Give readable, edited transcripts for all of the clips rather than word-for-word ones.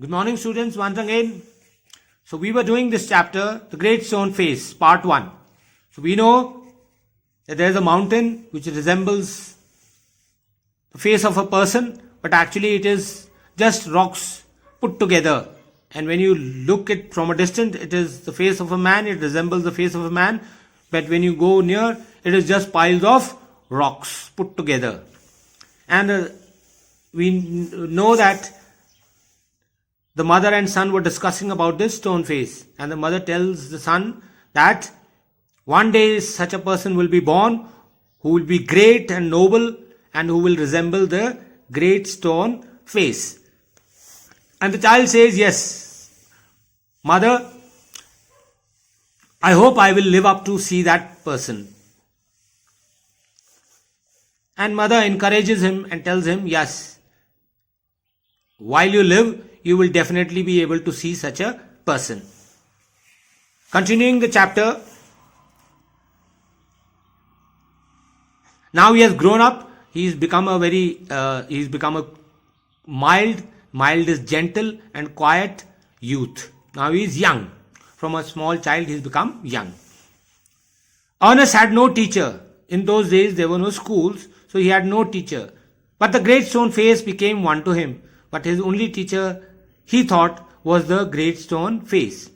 Good morning, students, once again. So we were doing this chapter, the Great Stone Face, part 1. So we know that there is a mountain which resembles the face of a person, but actually it is just rocks put together. And when you look it from a distance, it is the face of a man, it resembles the face of a man. But when you go near, it is just piles of rocks put together. And we know that the mother and son were discussing about this stone face, and the mother tells the son that one day such a person will be born who will be great and noble and who will resemble the great stone face. And the child says, yes, mother, I hope I will live up to see that person. And mother encourages him and tells him, yes, while you live, you will definitely be able to see such a person. Continuing the chapter, now he has grown up, he's become a mild is gentle and quiet youth. Now he is young. From a small child he's become young. Ernest had no teacher. In those days there were no schools, so he had no teacher. But the great stone face became one to him. But his only teacher, he thought, was the great stone face.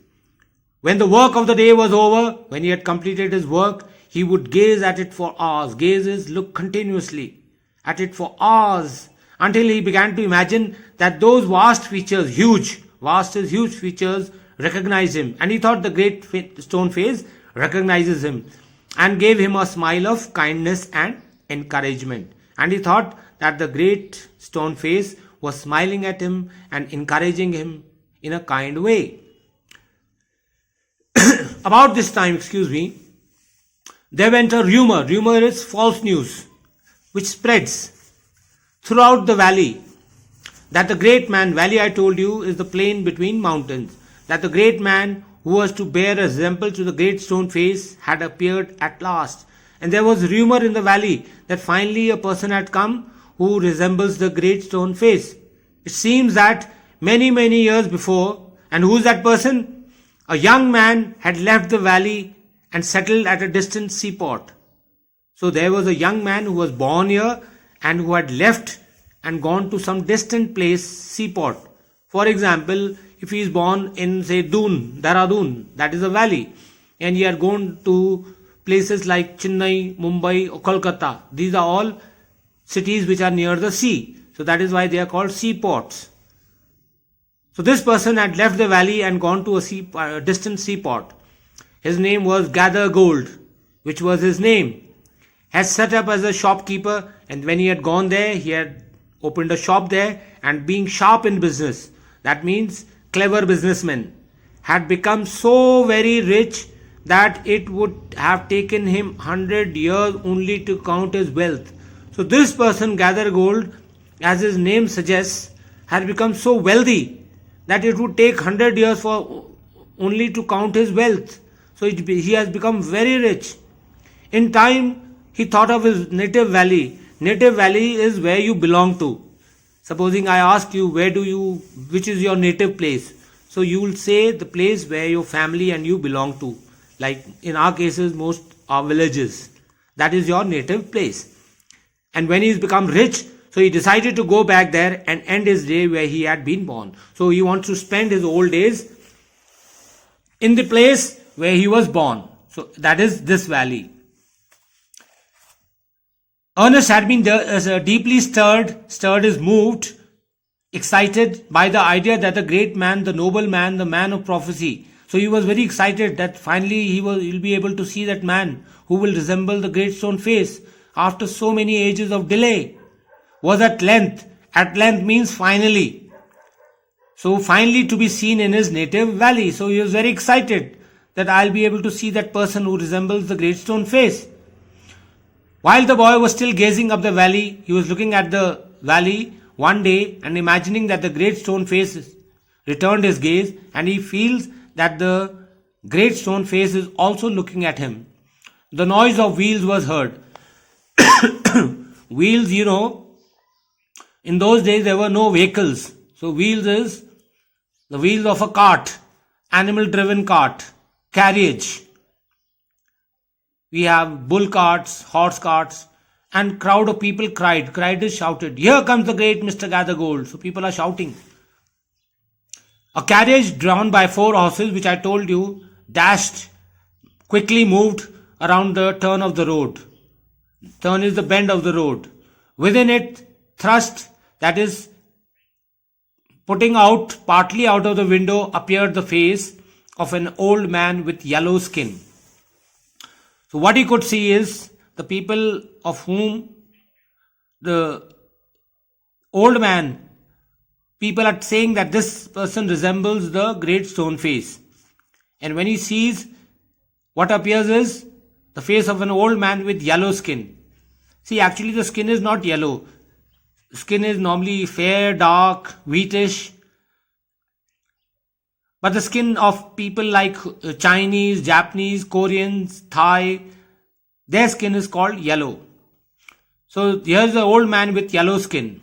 When the work of the day was over, when he had completed his work, he would gaze at it for hours. Gaze is look continuously at it for hours, until he began to imagine that those vast features, huge features, recognized him. And he thought the great stone face recognizes him and gave him a smile of kindness and encouragement. And he thought that the great stone face was smiling at him and encouraging him in a kind way. About this time, there went a rumor. Rumor is false news, which spreads throughout the valley, that the great man, valley I told you is the plain between mountains, that the great man who was to bear a resemblance to the great stone face had appeared at last. And there was rumor in the valley that finally a person had come who resembles the great stone face. It seems that many years before, and who is that person? A young man had left the valley and settled at a distant seaport. So there was a young man who was born here and who had left and gone to some distant place, seaport. For example, if he is born in, say, Dehradun, that is a valley, and he had gone to places like Chennai, Mumbai or Kolkata. These are all cities which are near the sea. So that is why they are called seaports. So this person had left the valley and gone to a distant seaport. His name was Gather Gold, which was his name. Had set up as a shopkeeper, and when he had gone there, he had opened a shop there, and being sharp in business, that means clever businessman, had become so very rich that it would have taken him 100 years only to count his wealth. So this person, Gather Gold, as his name suggests, had become so wealthy that it would take 100 years for only to count his wealth. So he has become very rich. In time, he thought of his native valley. Native valley is where you belong to. Supposing I ask you, which is your native place? So you will say the place where your family and you belong to. Like in our cases, most are villages. That is your native place. And when he's become rich, so he decided to go back there and end his day where he had been born. So he wants to spend his old days in the place where he was born. So that is this valley. Ernest had been deeply stirred is moved, excited by the idea that the great man, the noble man, the man of prophecy. So he was very excited that finally he will be able to see that man who will resemble the great stone face after so many ages of delay. Was at length means finally. So finally to be seen in his native valley. So he was very excited that I'll be able to see that person who resembles the great stone face. While the boy was still gazing up the valley, he was looking at the valley one day and imagining that the great stone face returned his gaze, and he feels that the great stone face is also looking at him. The noise of wheels was heard. Wheels, in those days there were no vehicles. So wheels is the wheels of a cart, animal driven cart, carriage. We have bull carts, horse carts, and crowd of people cried is shouted, "Here comes the great Mr. Gathergold." So people are shouting. A carriage drawn by 4 horses, which I told you, dashed, quickly moved around the turn of the road. Turn is the bend of the road. Within it, thrust, that is, putting out, partly out of the window, appeared the face of an old man with yellow skin. So what he could see is the people of whom the old man, people are saying that this person resembles the great stone face. And when he sees, what appears is the face of an old man with yellow skin. See, actually the skin is not yellow. Skin is normally fair, dark, wheatish. But the skin of people like Chinese, Japanese, Koreans, Thai, their skin is called yellow. So here's the old man with yellow skin.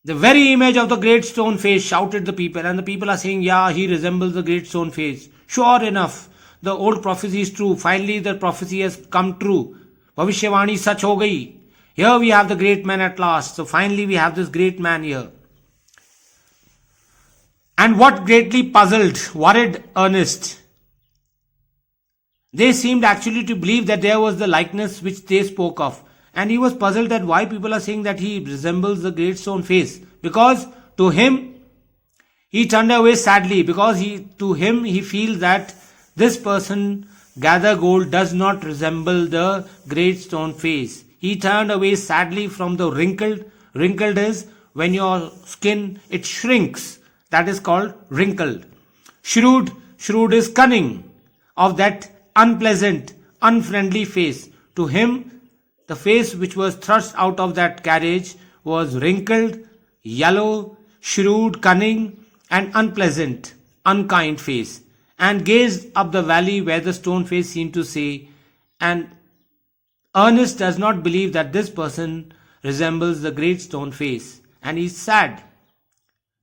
The very image of the great stone face, shouted the people, and the people are saying, yeah, he resembles the great stone face. Sure enough, the old prophecy is true. Finally, the prophecy has come true. Bhavishyavani sach ho gayi. Here we have the great man at last. So finally we have this great man here. And what greatly puzzled, worried Ernest, they seemed actually to believe that there was the likeness which they spoke of. And he was puzzled that why people are saying that he resembles the great stone face. Because to him, he turned away sadly, because to him he feels that this person, Gathergold, does not resemble the great stone face. He turned away sadly from the wrinkled. Wrinkled is when your skin, it shrinks. That is called wrinkled. Shrewd is cunning, of that unpleasant, unfriendly face. To him, the face which was thrust out of that carriage was wrinkled, yellow, shrewd, cunning, and unpleasant, unkind face, and gazed up the valley where the stone face seemed to say, and Ernest does not believe that this person resembles the great stone face, and he is sad.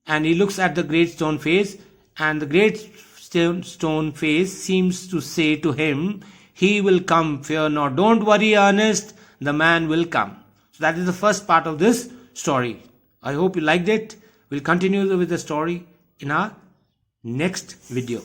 And he looks at the great stone face, and the great stone face seems to say to him, he will come, fear not. Don't worry, Ernest, the man will come. So that is the first part of this story. I hope you liked it. We'll continue with the story in our next video.